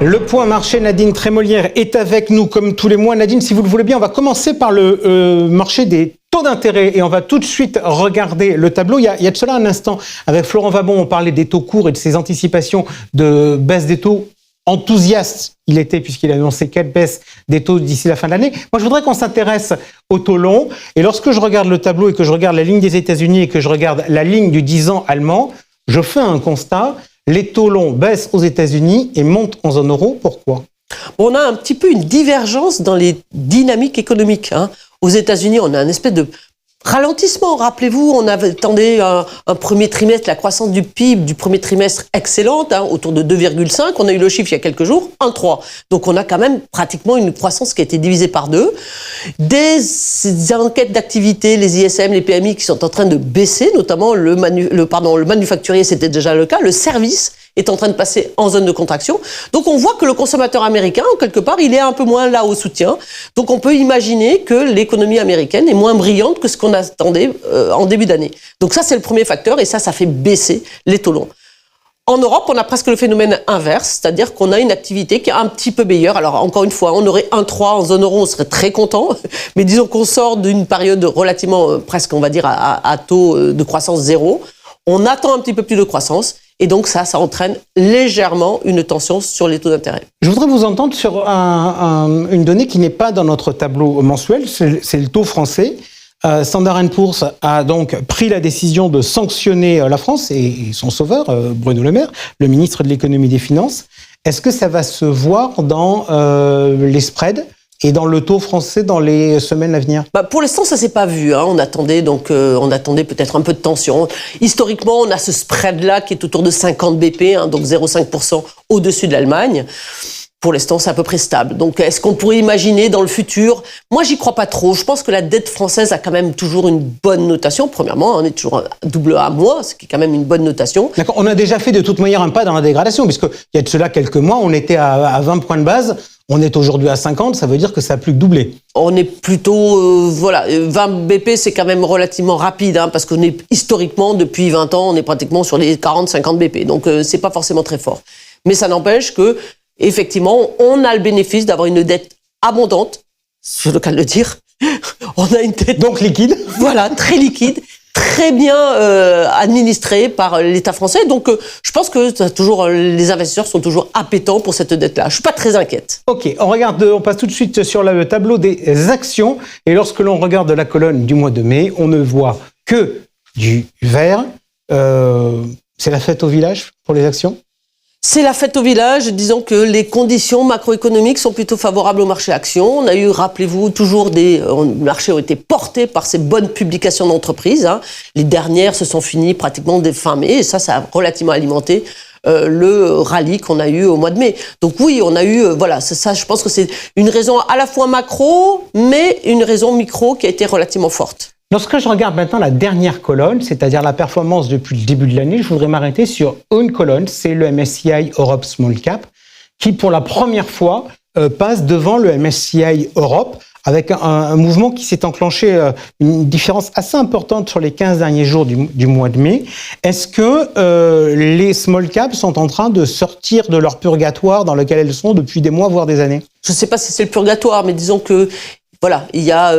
Le point marché, Nadine Trémolière est avec nous comme tous les mois. Nadine, si vous le voulez bien, on va commencer par le marché des taux d'intérêt et on va tout de suite regarder le tableau. Il y a de cela un instant, avec Florent Vabon, on parlait des taux courts et de ses anticipations de baisse des taux. Enthousiaste il était puisqu'il a annoncé quelle baisse des taux d'ici la fin de l'année. Moi, je voudrais qu'on s'intéresse aux taux longs. Et lorsque je regarde le tableau et que je regarde la ligne des États-Unis et que je regarde la ligne du 10 ans allemand, je fais un constat. Les taux longs baissent aux États-Unis et montent en zone euro. Pourquoi ? On a un petit peu une divergence dans les dynamiques économiques. Aux États-Unis, on a un espèce de ralentissement. Rappelez-vous, on attendait un premier trimestre, la croissance du PIB du premier trimestre excellente, autour de 2,5. On a eu le chiffre il y a quelques jours, 1,3. Donc on a quand même pratiquement une croissance qui a été divisée par 2. Des enquêtes d'activité, les ISM, les PMI qui sont en train de baisser, notamment le manufacturier, c'était déjà le cas, le service est en train de passer en zone de contraction. Donc on voit que le consommateur américain, quelque part, il est un peu moins là au soutien. Donc on peut imaginer que l'économie américaine est moins brillante que ce qu'on attendait en début d'année. Donc ça, c'est le premier facteur et ça fait baisser les taux longs. En Europe, on a presque le phénomène inverse, c'est-à-dire qu'on a une activité qui est un petit peu meilleure. Alors encore une fois, on aurait 1,3 en zone euro, on serait très content. Mais disons qu'on sort d'une période relativement, presque on va dire, à taux de croissance zéro. On attend un petit peu plus de croissance. Et donc ça entraîne légèrement une tension sur les taux d'intérêt. Je voudrais vous entendre sur une donnée qui n'est pas dans notre tableau mensuel, c'est le taux français. Standard & Poor's a donc pris la décision de sanctionner la France et son sauveur, Bruno Le Maire, le ministre de l'économie et des finances. Est-ce que ça va se voir dans les spreads et dans le taux français dans les semaines à venir? Pour l'instant, ça s'est pas vu. On attendait peut-être un peu de tension. Historiquement, on a ce spread-là qui est autour de 50 BP, donc 0,5% au-dessus de l'Allemagne. Pour l'instant, c'est à peu près stable. Donc, est-ce qu'on pourrait imaginer dans le futur? Moi, j'y crois pas trop. Je pense que la dette française a quand même toujours une bonne notation. Premièrement, on est toujours double A-, ce qui est quand même une bonne notation. D'accord. On a déjà fait de toute manière un pas dans la dégradation, puisqu'il y a de cela quelques mois, on était à 20 points de base. On est aujourd'hui à 50, ça veut dire que ça a plus que doublé. On est plutôt, 20 BP, c'est quand même relativement rapide, parce qu'on est historiquement, depuis 20 ans, on est pratiquement sur les 40-50 BP. Donc, c'est pas forcément très fort. Mais ça n'empêche que, effectivement, on a le bénéfice d'avoir une dette abondante, c'est le cas de le dire. On a une dette... Donc liquide. Voilà, très liquide. Très bien administré par l'État français. Donc, je pense que les investisseurs sont toujours appétents pour cette dette-là. Je suis pas très inquiète. Ok, on passe tout de suite sur le tableau des actions. Et lorsque l'on regarde la colonne du mois de mai, on ne voit que du vert. C'est la fête au village pour les actions ? C'est la fête au village. Disons que les conditions macroéconomiques sont plutôt favorables au marché actions. On a eu, rappelez-vous, toujours les marchés ont été portés par ces bonnes publications d'entreprises. Les dernières se sont finies pratiquement dès fin mai. Et ça a relativement alimenté le rallye qu'on a eu au mois de mai. Donc oui, on a eu, ça, je pense que c'est une raison à la fois macro, mais une raison micro qui a été relativement forte. Lorsque je regarde maintenant la dernière colonne, c'est-à-dire la performance depuis le début de l'année, je voudrais m'arrêter sur une colonne, c'est le MSCI Europe Small Cap, qui pour la première fois passe devant le MSCI Europe, avec un mouvement qui s'est enclenché, une différence assez importante sur les 15 derniers jours du mois de mai. Est-ce que les small caps sont en train de sortir de leur purgatoire dans lequel elles sont depuis des mois, voire des années ? Je ne sais pas si c'est le purgatoire, mais disons que il y a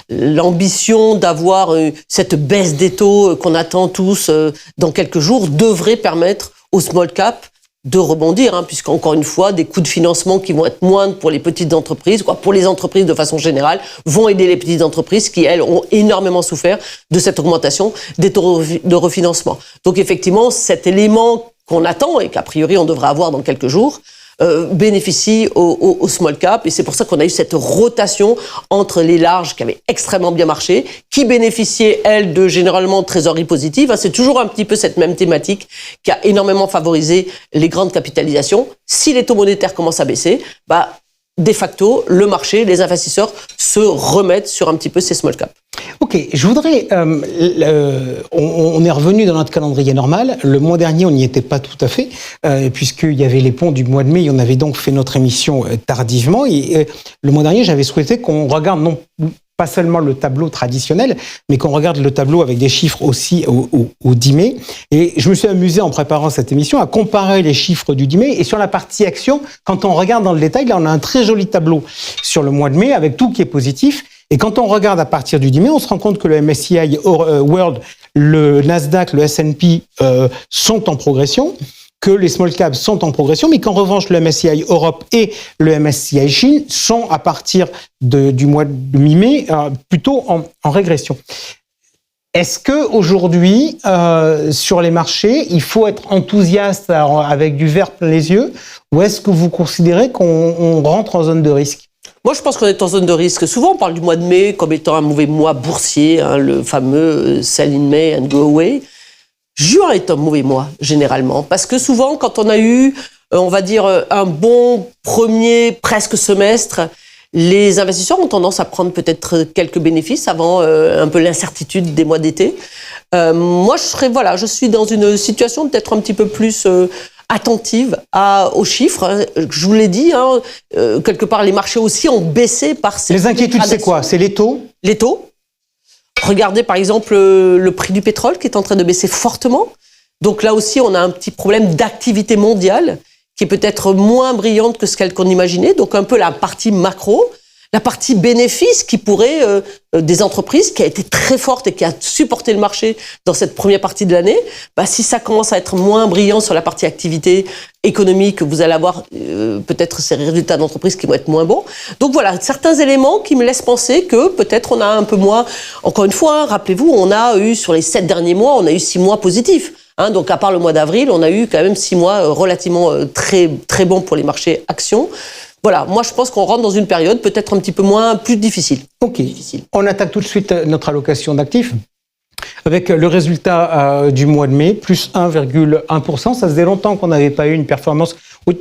l'ambition d'avoir cette baisse des taux qu'on attend tous dans quelques jours devrait permettre aux small cap de rebondir, puisqu'encore une fois, des coûts de financement qui vont être moindres pour les petites entreprises, pour les entreprises de façon générale, vont aider les petites entreprises qui, elles, ont énormément souffert de cette augmentation des taux de refinancement. Donc effectivement, cet élément qu'on attend et qu'a priori on devrait avoir dans quelques jours, bénéficie aux small cap et c'est pour ça qu'on a eu cette rotation entre les larges qui avaient extrêmement bien marché, qui bénéficiaient, elles, de généralement trésorerie positive. C'est toujours un petit peu cette même thématique qui a énormément favorisé les grandes capitalisations. Si les taux monétaires commencent à baisser, de facto, le marché, les investisseurs se remettent sur un petit peu ces small cap. Ok, je voudrais... on est revenu dans notre calendrier normal. Le mois dernier, on n'y était pas tout à fait, puisqu'il y avait les ponts du mois de mai, et on avait donc fait notre émission tardivement. Et le mois dernier, j'avais souhaité qu'on regarde non pas seulement le tableau traditionnel, mais qu'on regarde le tableau avec des chiffres aussi au 10 mai. Et je me suis amusé en préparant cette émission à comparer les chiffres du 10 mai. Et sur la partie action, quand on regarde dans le détail, là on a un très joli tableau sur le mois de mai avec tout qui est positif. Et quand on regarde à partir du 10 mai, on se rend compte que le MSCI World, le Nasdaq, le S&P sont en progression, que les small caps sont en progression, mais qu'en revanche, le MSCI Europe et le MSCI Chine sont, à partir du mois de mi-mai, plutôt en régression. Est-ce qu'aujourd'hui, sur les marchés, il faut être enthousiaste avec du vert plein les yeux, ou est-ce que vous considérez qu'on rentre en zone de risque ? Moi, je pense qu'on est en zone de risque. Souvent, on parle du mois de mai comme étant un mauvais mois boursier, hein, le fameux sell in May and go away. Juin est un mauvais mois, généralement, parce que souvent, quand on a eu, on va dire, un bon premier presque semestre, les investisseurs ont tendance à prendre peut-être quelques bénéfices avant un peu l'incertitude des mois d'été. Moi, je suis dans une situation peut-être un petit peu plus attentive aux chiffres. Je vous l'ai dit, hein, quelque part, les marchés aussi ont baissé par ces... Les inquiétudes, c'est quoi ? C'est les taux ? Les taux. Regardez par exemple le prix du pétrole qui est en train de baisser fortement. Donc là aussi, on a un petit problème d'activité mondiale qui est peut-être moins brillante que ce qu'on imaginait. Donc un peu la partie macro, la partie bénéfice qui pourrait des entreprises qui a été très forte et qui a supporté le marché dans cette première partie de l'année. Si ça commence à être moins brillant sur la partie activité économique, vous allez avoir peut-être ces résultats d'entreprise qui vont être moins bons. Donc voilà, certains éléments qui me laissent penser que peut-être on a un peu moins. Encore une fois, rappelez-vous, on a eu sur les 7 derniers mois, on a eu 6 mois positifs. Donc à part le mois d'avril, on a eu quand même 6 mois relativement très très bons pour les marchés actions. Voilà, moi je pense qu'on rentre dans une période peut-être un petit peu plus difficile. Ok, on attaque tout de suite notre allocation d'actifs avec le résultat du mois de mai, plus 1,1%. Ça faisait longtemps qu'on n'avait pas eu une performance,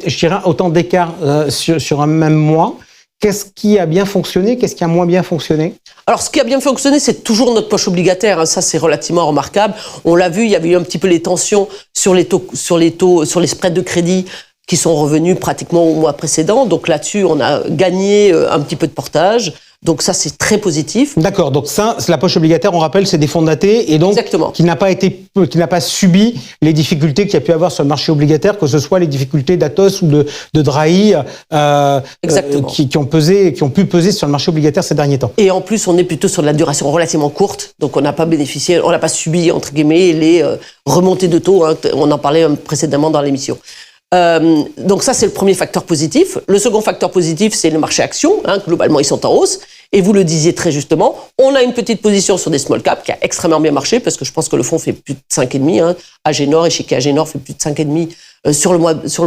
je dirais, autant d'écart sur un même mois. Qu'est-ce qui a bien fonctionné? Qu'est-ce qui a moins bien fonctionné? Alors, ce qui a bien fonctionné, c'est toujours notre poche obligataire. Ça, c'est relativement remarquable. On l'a vu, il y avait eu un petit peu les tensions sur les spreads de crédit qui sont revenus pratiquement au mois précédent. Donc là-dessus, on a gagné un petit peu de portage. Donc ça, c'est très positif. D'accord. Donc ça, la poche obligataire, on rappelle, c'est des fonds datés et donc Exactement. qui n'a pas subi les difficultés qu'il y a pu avoir sur le marché obligataire, que ce soit les difficultés d'Athos ou de Drahi, qui ont pu peser sur le marché obligataire ces derniers temps. Et en plus, on est plutôt sur de la duration relativement courte, donc on n'a pas subi entre guillemets les remontées de taux. On en parlait précédemment dans l'émission. Donc ça, c'est le premier facteur positif. Le second facteur positif, c'est le marché action. Globalement, ils sont en hausse. Et vous le disiez très justement, on a une petite position sur des small caps qui a extrêmement bien marché parce que je pense que le fonds fait plus de 5,5. Agenor, et chez qui Agenor fait plus de 5,5 sur le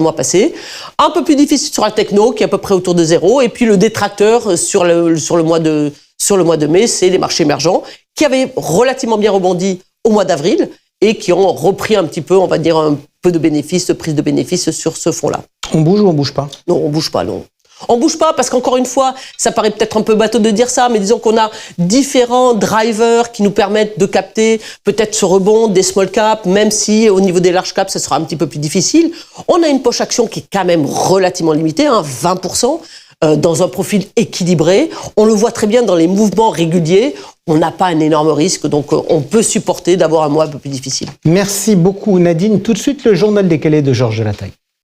mois passé. Un peu plus difficile sur la techno, qui est à peu près autour de 0. Et puis le détracteur sur le mois de mai, c'est les marchés émergents qui avaient relativement bien rebondi au mois d'avril et qui ont repris un petit peu, on va dire, un peu de bénéfices, de prise de bénéfices sur ce fonds-là. On bouge ou on bouge pas? Non, on bouge pas, non. On bouge pas parce qu'encore une fois, ça paraît peut-être un peu bateau de dire ça, mais disons qu'on a différents drivers qui nous permettent de capter peut-être ce rebond des small caps, même si au niveau des large caps, ce sera un petit peu plus difficile. On a une poche action qui est quand même relativement limitée, 20%, dans un profil équilibré. On le voit très bien dans les mouvements réguliers. On n'a pas un énorme risque, donc on peut supporter d'avoir un mois un peu plus difficile. Merci beaucoup Nadine. Tout de suite, le journal décalé de Georges Delataille.